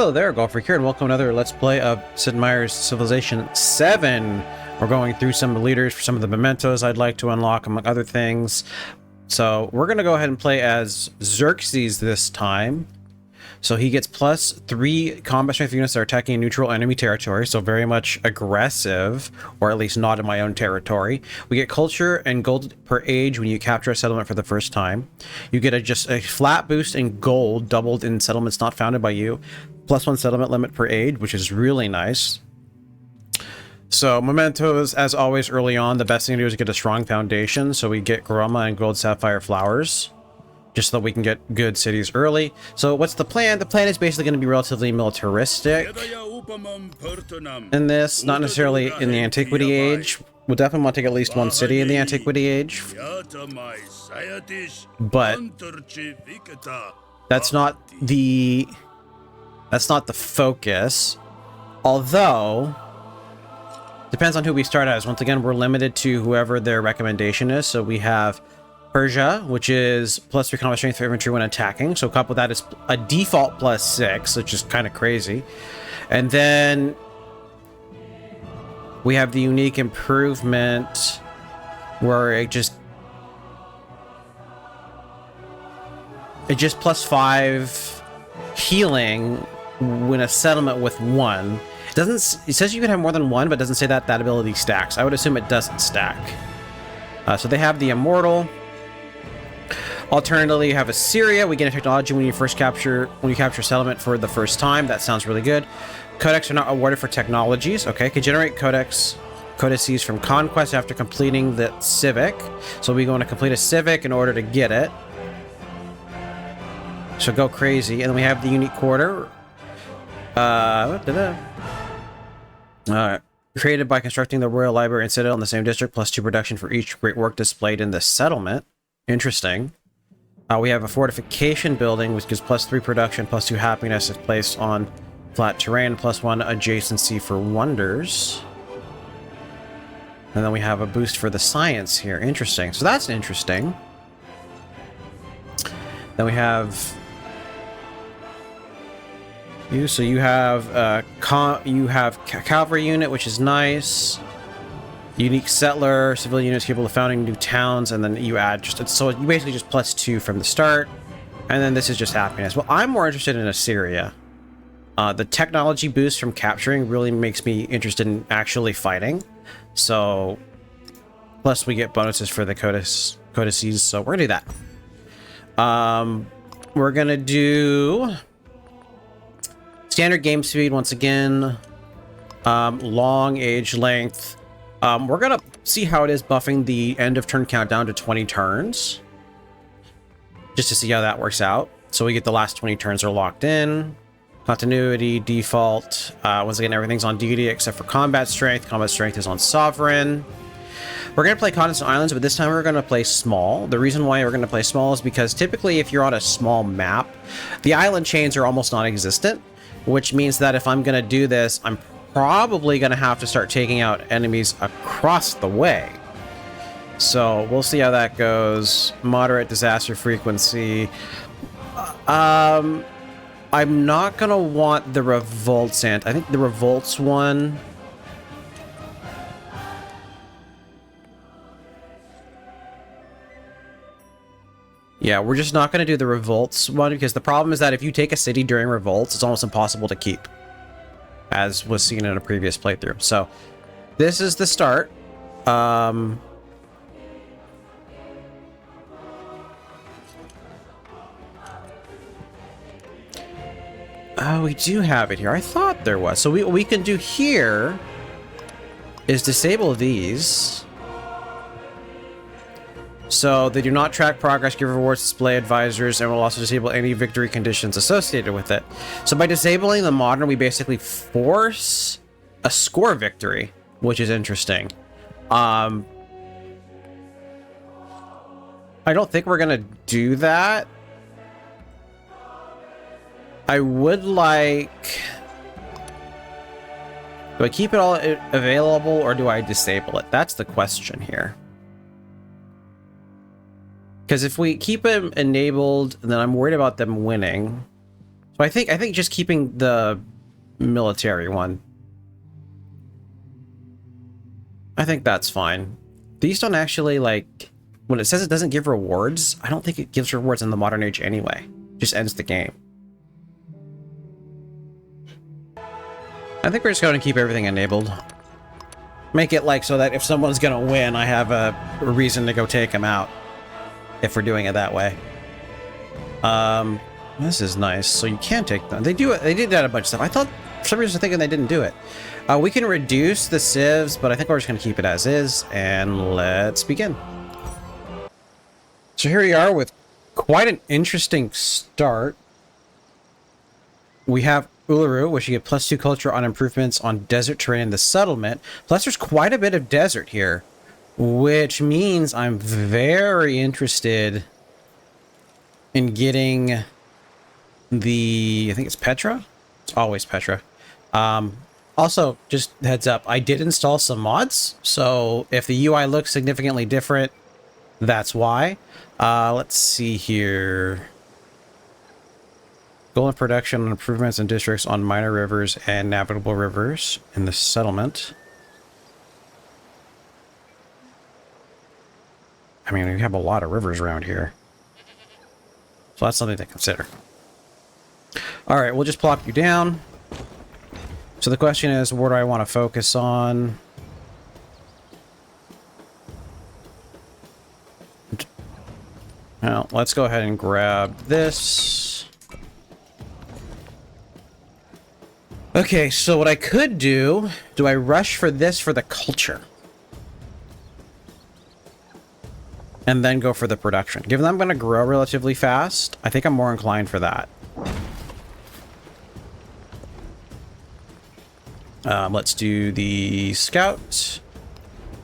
Hello there, Golfer here, and welcome to another Let's Play of Sid Meier's Civilization 7. We're going through some of the leaders for some of the mementos I'd like to unlock, among other things. So we're going to go ahead and play as Xerxes this time. So he gets +3 combat strength units that are attacking neutral enemy territory, so very much aggressive, or at least not in my own territory. We get culture and gold per age when you capture a settlement for the first time. You get just a flat boost in gold, doubled in settlements not founded by you, +1 settlement limit per age, which is really nice. So mementos, as always, early on, the best thing to do is get a strong foundation. So we get Garoma and gold sapphire flowers, just so that we can get good cities early. So what's the plan? The plan is basically going to be relatively militaristic in this, not necessarily in the Antiquity Age. We'll definitely want to take at least one city in the Antiquity Age, but that's not the focus. Although, depends on who we start as. Once again, we're limited to whoever their recommendation is. So we have Persia, which is +3 combat strength for infantry when attacking. So couple that is a default +6, which is kind of crazy. And then we have the unique improvement where it just +5 healing when a settlement with 1. It says you can have more than 1, but it doesn't say that ability stacks. I would assume it doesn't stack. So they have the immortal. Alternatively, you have Assyria. We get a technology when you capture a settlement for the first time. That sounds really good. Codex are not awarded for technologies. Okay, can generate codices from conquest after completing the civic. So we're going to complete a civic in order to get it. So go crazy. And then we have the unique quarter. Created by constructing the Royal Library and Citadel in the same district, +2 production for each great work displayed in the settlement. Interesting. We have a fortification building, which gives +3 production, +2 happiness if placed on flat terrain, +1 adjacency for wonders. And then we have a boost for the science here. Interesting. So that's interesting. Then we have you. So you have cavalry unit, which is nice. Unique settler, civilian units capable of founding new towns, and then you add so you basically just +2 from the start, and then this is just happiness. Well, I'm more interested in Assyria. The technology boost from capturing really makes me interested in actually fighting. So, plus we get bonuses for the codices, so we're gonna do that. We're gonna do standard game speed once again, long age length. We're gonna see how it is buffing the end of turn countdown to 20 turns, just to see how that works out. So we get the last 20 turns are locked in. Continuity, default. Once again, everything's on deity except for combat strength. Combat strength is on sovereign. We're gonna play continents and islands, but this time we're gonna play small. The reason why we're gonna play small is because typically if you're on a small map, the island chains are almost non-existent, which means that if I'm gonna do this, I'm probably gonna have to start taking out enemies across the way. So we'll see how that goes. Moderate disaster frequency. I'm not gonna want the revolts, and I think the revolts one. Yeah, we're just not gonna do the revolts one because the problem is that if you take a city during revolts, it's almost impossible to keep, as was seen in a previous playthrough. So this is the start. Oh, we do have it here. I thought there was. So we can do here is disable these. So they do not track progress, give rewards, display advisors, and will also disable any victory conditions associated with it. So by disabling the modern, we basically force a score victory, which is interesting. I don't think we're gonna do that. I would like... Do I keep it all available or do I disable it? That's the question here. Because if we keep them enabled, then I'm worried about them winning. So I think just keeping the military one. I think that's fine. These don't actually, like, when it says it doesn't give rewards, I don't think it gives rewards in the modern age anyway. It just ends the game. I think we're just going to keep everything enabled. Make it like so that if someone's going to win, I have a reason to go take them out. If we're doing it that way. This is nice. So you can take them. They do it. They did that a bunch of stuff. I thought, for some reason, thinking they didn't do it. We can reduce the civs, but I think we're just going to keep it as is. And let's begin. So here we are with quite an interesting start. We have Uluru, which you get +2 culture on improvements on desert terrain in the settlement. Plus, there's quite a bit of desert here, which means I'm very interested in getting the, I think it's Petra? It's always Petra. Also, just heads up, I did install some mods, so if the UI looks significantly different, that's why. Let's see here. Goal in production on improvements in districts on minor rivers and navigable rivers in the settlement. I mean, we have a lot of rivers around here. So that's something to consider. All right, we'll just plop you down. So the question is, what do I want to focus on? Well, let's go ahead and grab this. Okay, so what I could do I rush for this for the culture? And then go for the production. Given that I'm going to grow relatively fast, I think I'm more inclined for that. Let's do the scout.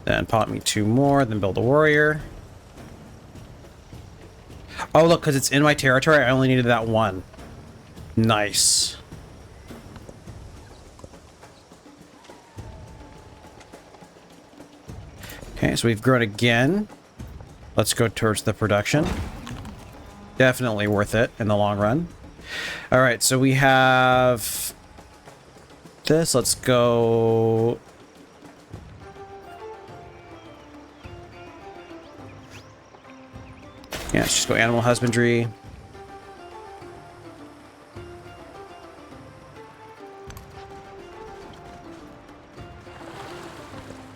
Then pop me 2 more, then build a warrior. Oh, look, because it's in my territory, I only needed that 1. Nice. Okay, so we've grown again. Let's go towards the production. Definitely worth it in the long run. All right, so we have this. Let's go. Yeah, let's just go animal husbandry.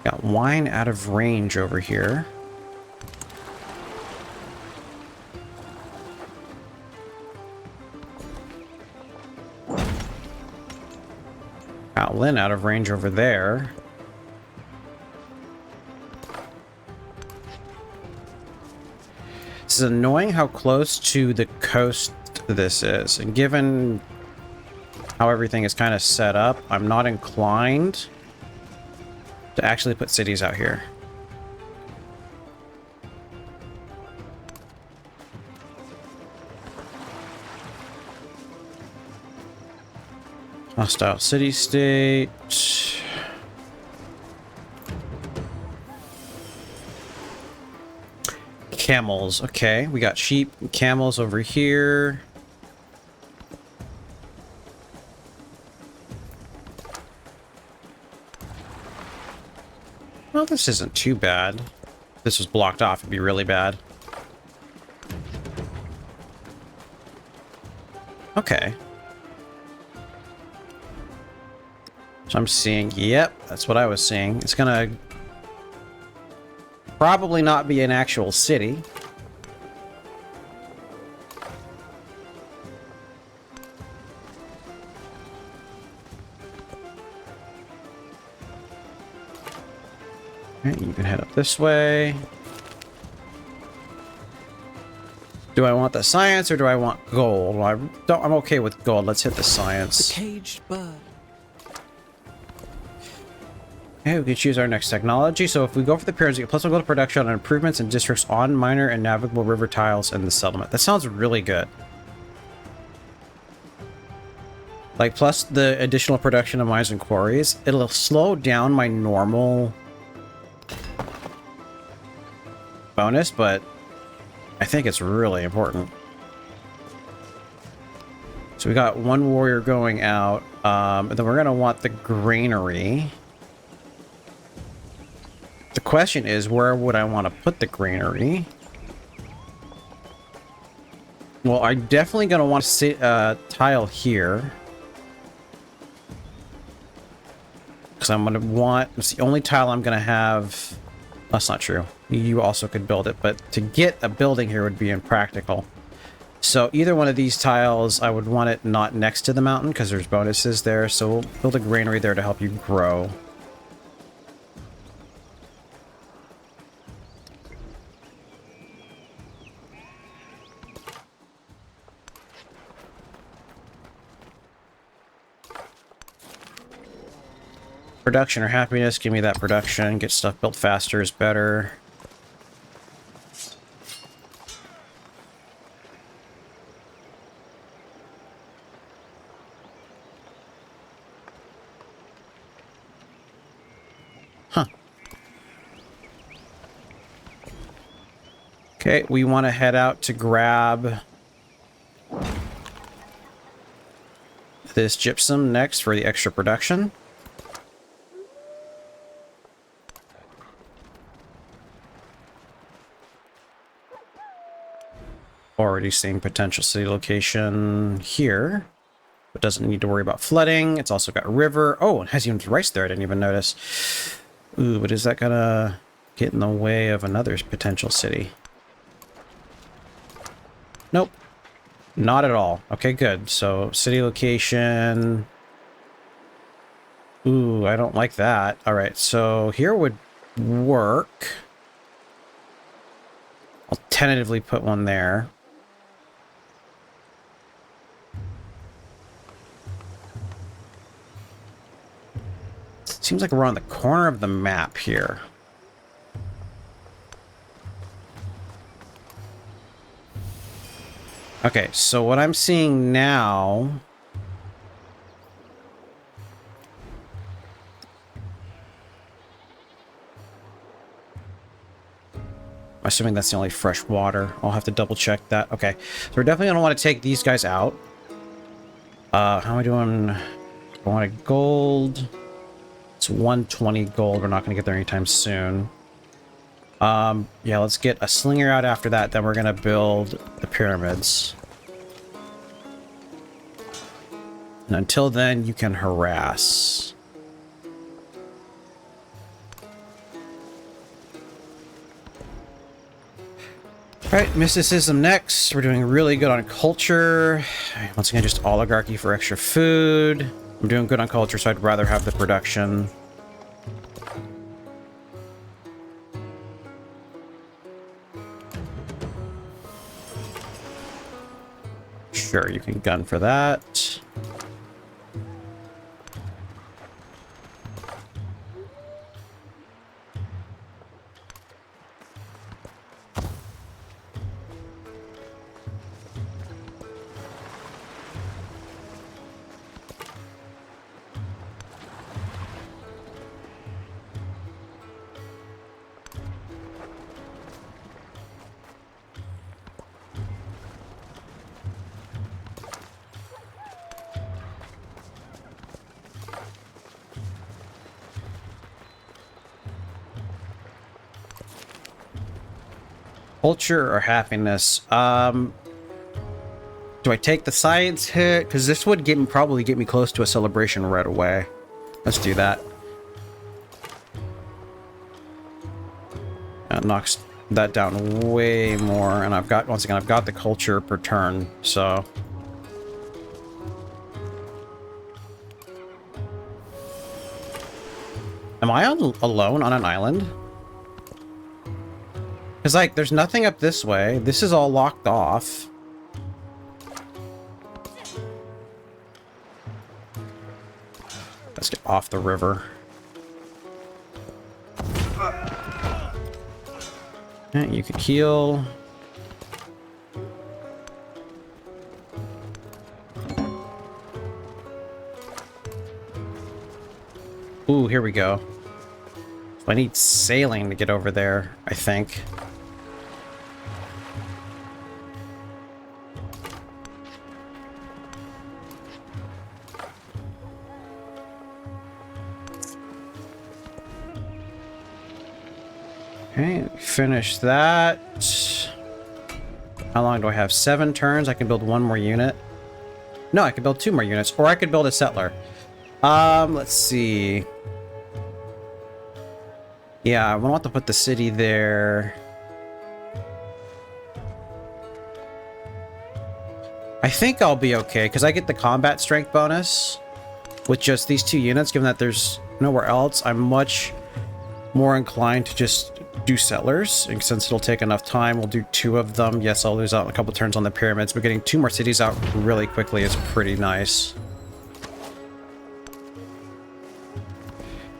Got wine out of range over here. Got Lynn out of range over there. This is annoying how close to the coast this is. And given how everything is kind of set up, I'm not inclined to actually put cities out here. Hostile city-state. Camels. Okay, we got sheep and camels over here. Well, this isn't too bad. If this was blocked off, it'd be really bad. Okay. So I'm seeing, yep, that's what I was seeing. It's gonna probably not be an actual city. Okay, you can head up this way. Do I want the science or do I want gold? I'm okay with gold. Let's hit the science. The caged bird. Okay, we can choose our next technology. So if we go for the pyramids, we get +1 gold to production on improvements in districts on minor and navigable river tiles in the settlement. That sounds really good. Like, plus the additional production of mines and quarries. It'll slow down my normal bonus, but I think it's really important. So we got one warrior going out. And then we're going to want the granary. The question is, where would I want to put the granary? Well, I'm definitely going to want to sit tile here. Because I'm going to want... It's the only tile I'm going to have... That's not true. You also could build it, but to get a building here would be impractical. So either one of these tiles, I would want it not next to the mountain because there's bonuses there. So we'll build a granary there to help you grow. Production or happiness, give me that production. Get stuff built faster is better. Huh. Okay, we want to head out to grab this gypsum next for the extra production. Already seeing potential city location here, but doesn't need to worry about flooding. It's also got a river. Oh, it has even rice there. I didn't even notice. Ooh, but is that gonna get in the way of another potential city? Nope. Not at all. Okay, good. So, city location. Ooh, I don't like that. All right, so here would work. I'll tentatively put one there. Seems like we're on the corner of the map here. Okay, so what I'm seeing now... I'm assuming that's the only fresh water. I'll have to double check that. Okay, so we're definitely going to want to take these guys out. How am I doing? I want a gold. It's 120 gold. We're not going to get there anytime soon. Yeah, let's get a slinger out after that. Then we're going to build the pyramids. And until then, you can harass. Alright, mysticism next. We're doing really good on culture. Once again, just oligarchy for extra food. I'm doing good on culture, so I'd rather have the production. Sure, you can gun for that. Culture or happiness? Do I take the science hit? Because this would probably get me close to a celebration right away. Let's do that. That knocks that down way more, and once again, I've got the culture per turn, so... Am I alone on an island? Because, like, there's nothing up this way. This is all locked off. Let's get off the river. Okay, you can heal. Ooh, here we go. I need sailing to get over there, I think. Okay, finish that. How long do I have? 7 turns. I can build 1 more unit. No, I could build 2 more units, or I could build a settler. Let's see. Yeah, I want to put the city there. I think I'll be okay, because I get the combat strength bonus with just these 2 units, given that there's nowhere else. I'm much more inclined to just do settlers, and since it'll take enough time, we'll do 2 of them. Yes, I'll lose out in a couple turns on the pyramids, but getting 2 more cities out really quickly is pretty nice.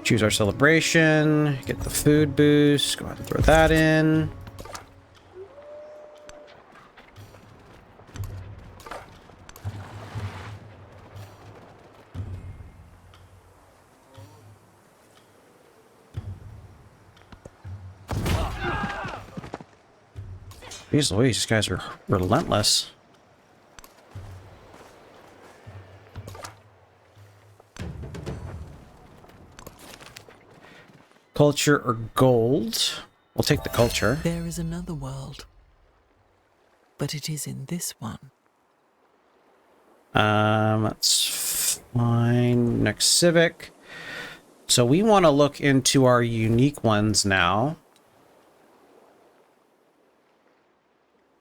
Choose our celebration, get the food boost, go ahead and throw that in. Jeez Louise, these guys are relentless. Culture or gold? We'll take the culture. There is another world, but it is in this one. That's fine. Next civic. So we want to look into our unique ones now.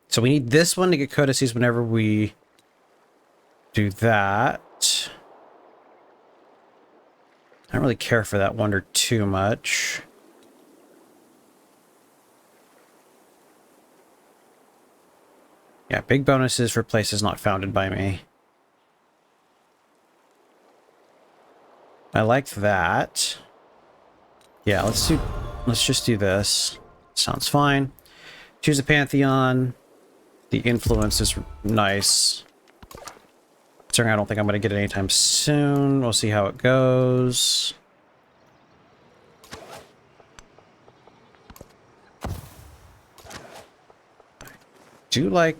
So we need this one to get codices whenever we do that. I don't really care for that wonder too much. Yeah, big bonuses for places not founded by me. I like that. Yeah, let's just do this. Sounds fine. Choose a pantheon. The influence is nice. Considering I don't think I'm going to get it anytime soon. We'll see how it goes. I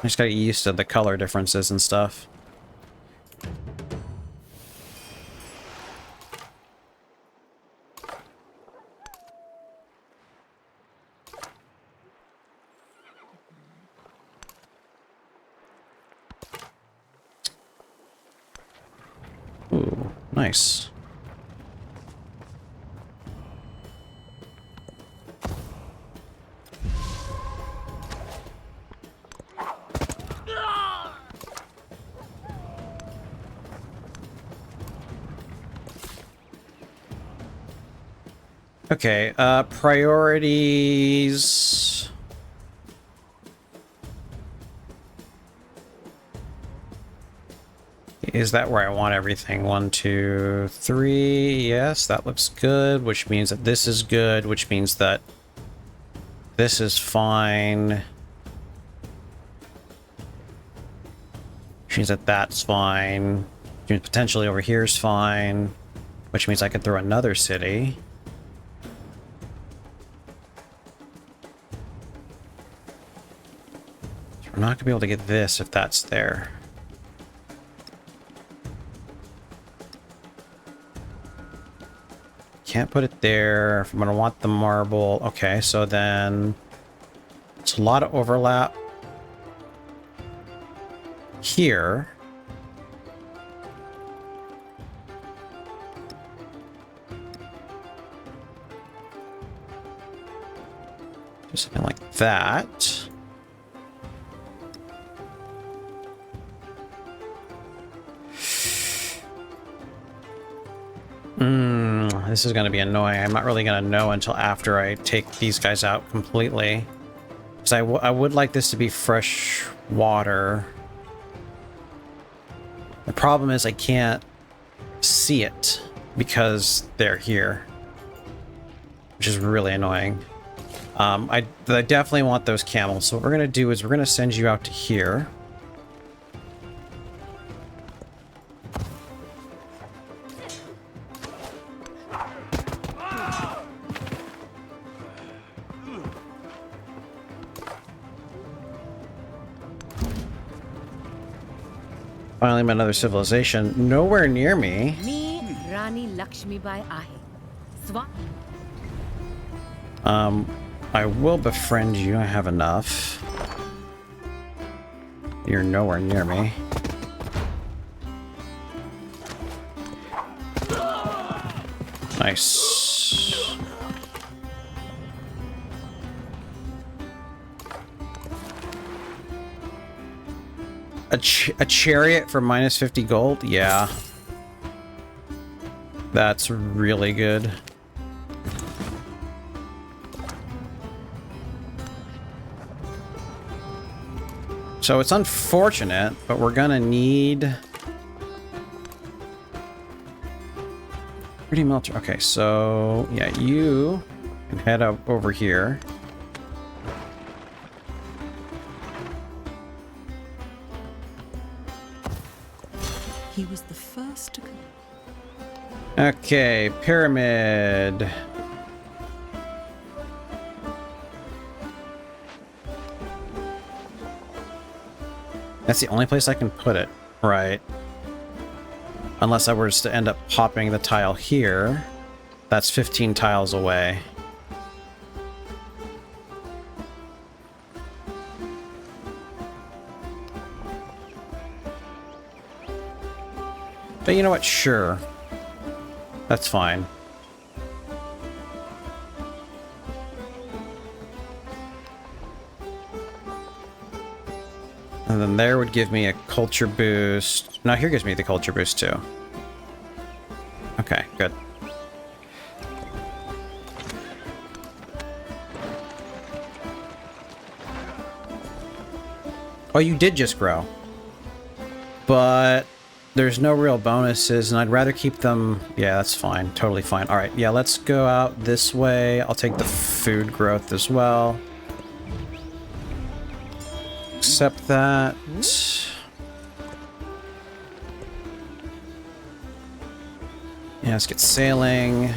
just gotta get used to the color differences and stuff. Ooh, nice. Okay, priorities. Is that where I want everything? 1, 2, 3. Yes, that looks good, which means that this is good, which means that this is fine. Which means that that's fine. Which means potentially over here is fine. Which means I could throw another city. We're not going to be able to get this if that's there. Can't put it there. If I'm going to want the marble. Okay, so then it's a lot of overlap here. Do something like that. This is going to be annoying. I'm not really going to know until after I take these guys out completely. Because I would like this to be fresh water. The problem is I can't see it because they're here. Which is really annoying. I definitely want those camels. So what we're going to do is we're going to send you out to here. Finally, met another civilization. Nowhere near me. I will befriend you. I have enough. You're nowhere near me. Nice. A chariot for minus 50 gold? Yeah. That's really good. So it's unfortunate, but we're gonna need... Pretty military. Okay, so yeah, you can head up over here. He was the first to... Okay, pyramid. That's the only place I can put it, right? Unless I were to end up popping the tile here. That's 15 tiles away. But you know what? Sure. That's fine. And then there would give me a culture boost. No, here gives me the culture boost too. Okay, good. Oh, you did just grow. But there's no real bonuses, and I'd rather keep them... Yeah, that's fine. Totally fine. Alright, yeah, let's go out this way. I'll take the food growth as well. Accept that. Yeah, let's get sailing.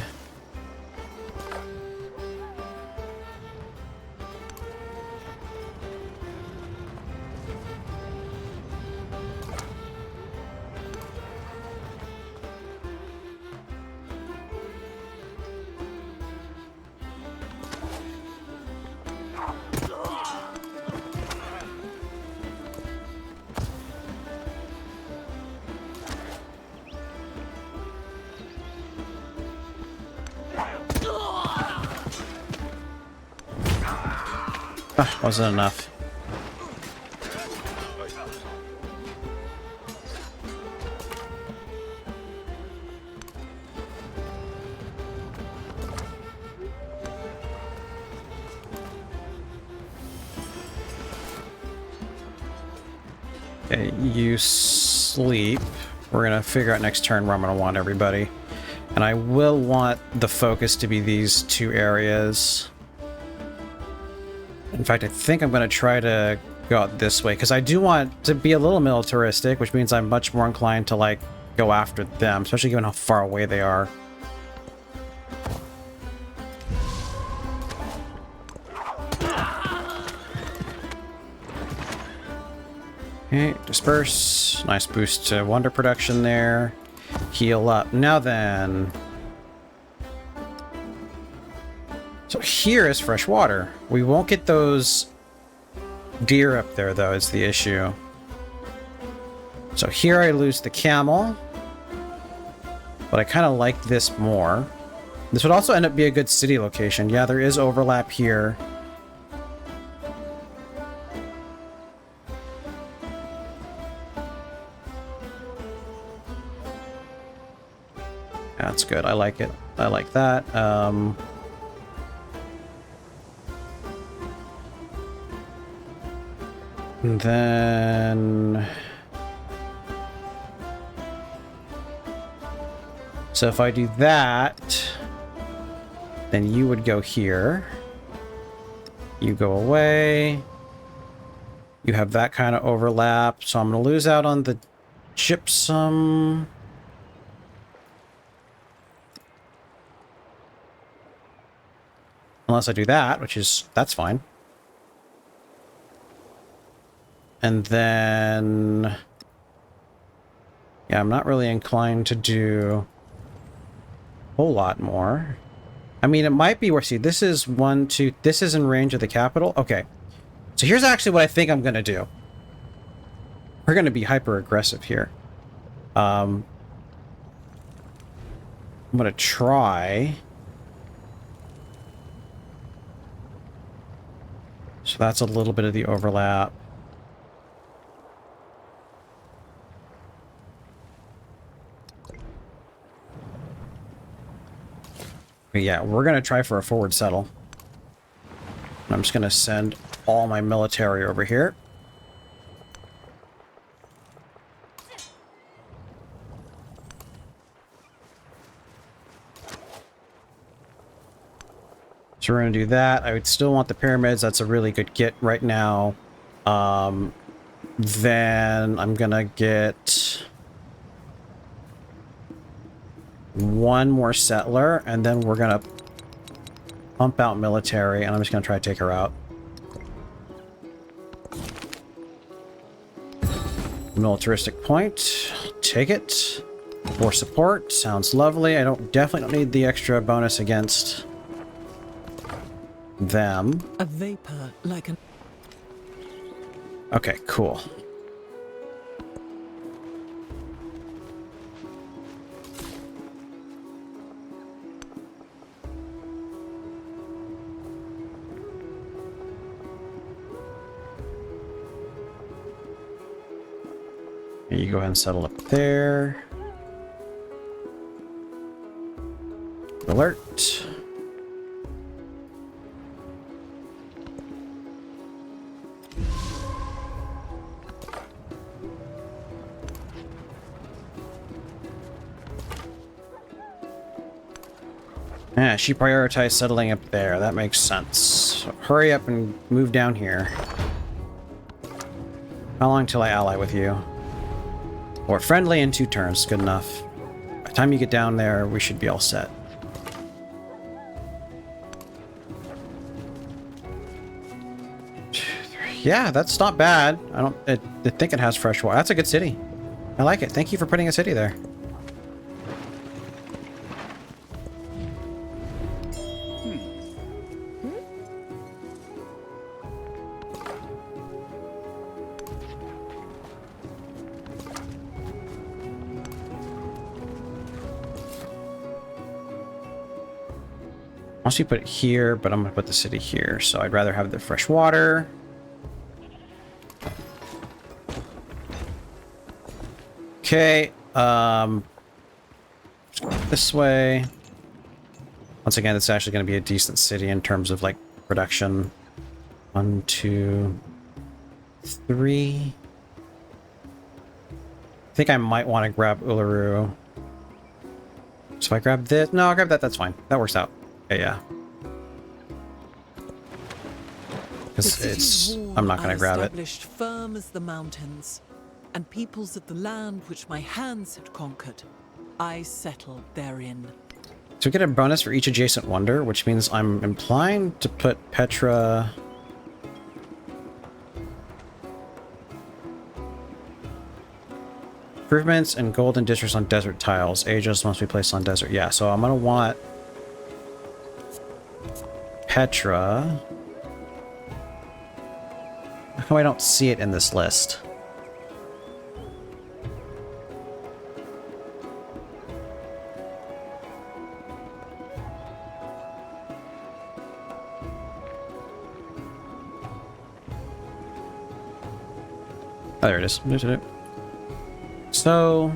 Wasn't enough. Okay, you sleep. We're gonna figure out next turn where I'm gonna want everybody. And I will want the focus to be these two areas. In fact, I think I'm going to try to go out this way, because I do want to be a little militaristic, which means I'm much more inclined to, like, go after them, especially given how far away they are. Okay, disperse. Nice boost to wonder production there. Heal up. Now then... So here is fresh water. We won't get those deer up there, though, is the issue. So here I lose the camel. But I kind of like this more. This would also end up being a good city location. Yeah, there is overlap here. That's good. I like it. I like that. And then... So if I do that, then you would go here. You go away. You have that kind of overlap. So I'm going to lose out on the gypsum. Unless I do that, which is... that's fine. And then... yeah, I'm not really inclined to do a whole lot more. I mean, it might be worth. See, this is 1, 2. This is in range of the capital. Okay. So here's actually what I think I'm going to do. We're going to be hyper aggressive here. I'm going to try. So that's a little bit of the overlap. But yeah, we're going to try for a forward settle. I'm just going to send all my military over here. So we're going to do that. I would still want the pyramids. That's a really good get right now. Then I'm going to get one more settler, and then we're going to pump out military, and I'm just going to try to take her out. Militaristic point. Take it. For support. Sounds lovely. I definitely don't need the extra bonus against them. A vapor like an... Okay, cool. You go ahead and settle up there. Alert. Yeah, she prioritized settling up there. That makes sense. So hurry up and move down here. How long till I ally with you? Or friendly in 2 turns. Good enough. By the time you get down there, we should be all set. Yeah, that's not bad. I think it has fresh water. That's a good city. I like it. Thank you for putting a city there. Once you put it here, but I'm going to put the city here, so I'd rather have the fresh water. Okay, this way. Once again, it's actually going to be a decent city in terms of, like, production. 1, 2, 3. I think I might want to grab Uluru. So if I grab this... No, I'll grab that. That's fine. That works out. Okay, yeah. Because it's... I'm not going to grab it. Established firm as the mountains, and peoples of the land which my hands had conquered, I settled therein. So we get a bonus for each adjacent wonder, which means I'm inclined to put Petra... Improvements and golden districts on desert tiles. Ages must be placed on desert. Yeah, so I'm going to want Petra. How come I don't see it in this list? Oh, there it is. There's it. So...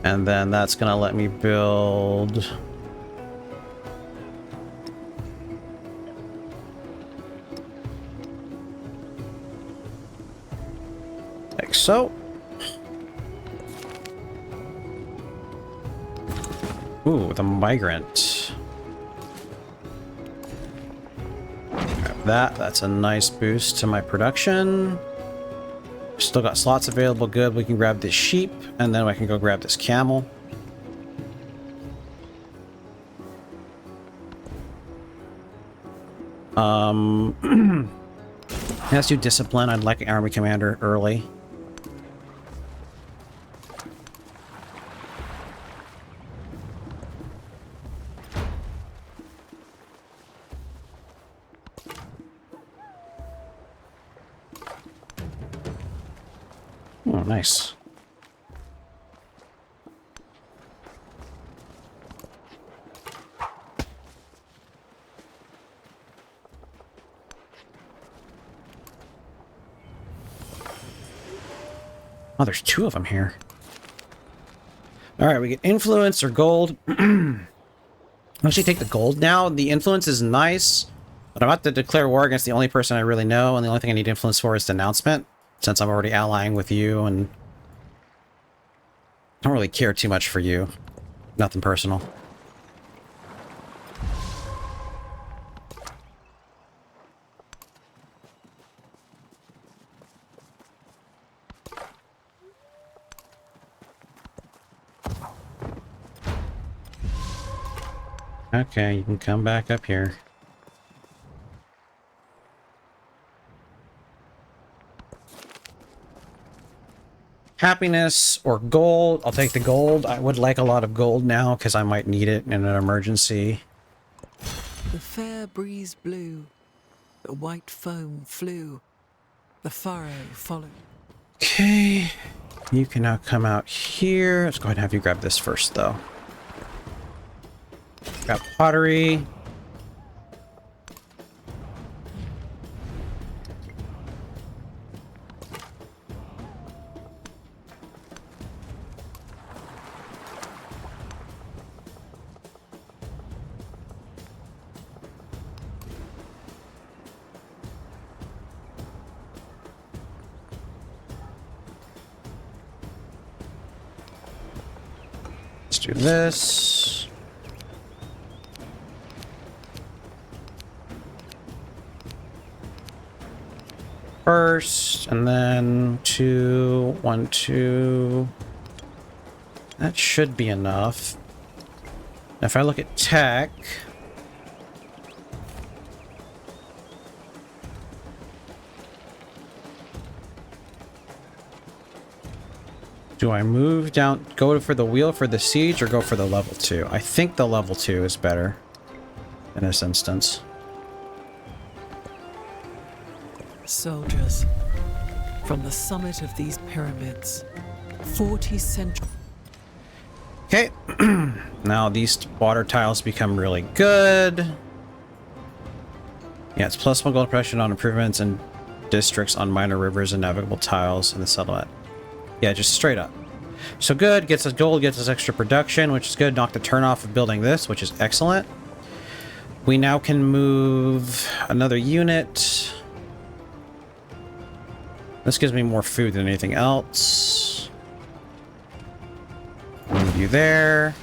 And then that's gonna let me build... Like so. Ooh, the migrant. That's a nice boost to my production. Still got slots available. Good. We can grab this sheep, and then I can go grab this camel. Let's do discipline. I'd like an army commander early. Oh, nice. Oh, there's 2 of them here. All right, we get influence or gold. I'll actually take the gold now. The influence is nice, but I'm about to declare war against the only person I really know, and the only thing I need influence for is denouncement, since I'm already allying with you, and I don't really care too much for you. Nothing personal. Okay, you can come back up here. Happiness or gold. I'll take the gold. I would like a lot of gold now because I might need it in an emergency. The fair breeze blew, the white foam flew, the furrow followed. Okay, you can now come out here. Let's go ahead and have you grab this first, though. Got pottery. Let's do this. First, and then 2, 1, 2. That should be enough. If I look at tech, do I move down, go for the wheel for the siege, or go for the level 2? I think the level 2 is better in this instance. Soldiers, from the summit of these pyramids, 40 centuries. Okay, now these water tiles become really good. Yeah, it's +1 gold pressure on improvements in districts on minor rivers and navigable tiles in the settlement. Yeah, just straight up. So good, gets us gold, gets us extra production, which is good. Knock the turn off of building this, which is excellent. We now can move another unit. This gives me more food than anything else. Move you there.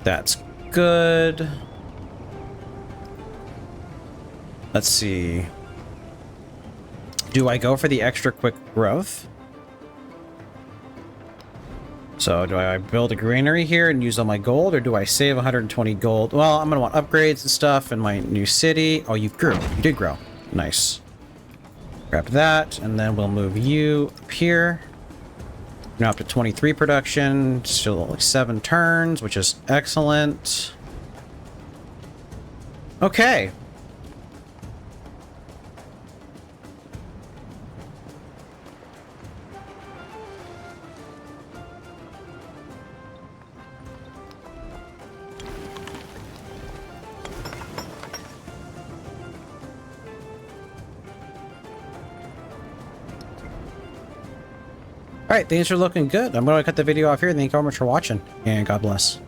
That's good. Let's see. Do I go for the extra quick growth? So do I build a granary here and use all my gold, or do I save 120 gold? Well, I'm going to want upgrades and stuff in my new city. Oh, you grew. You did grow. Nice. Grab that, and then we'll move you up here. Now up to 23 production. Still only 7 turns, which is excellent. Okay. Alright, things are looking good. I'm going to cut the video off here. Thank you very much for watching, and God bless.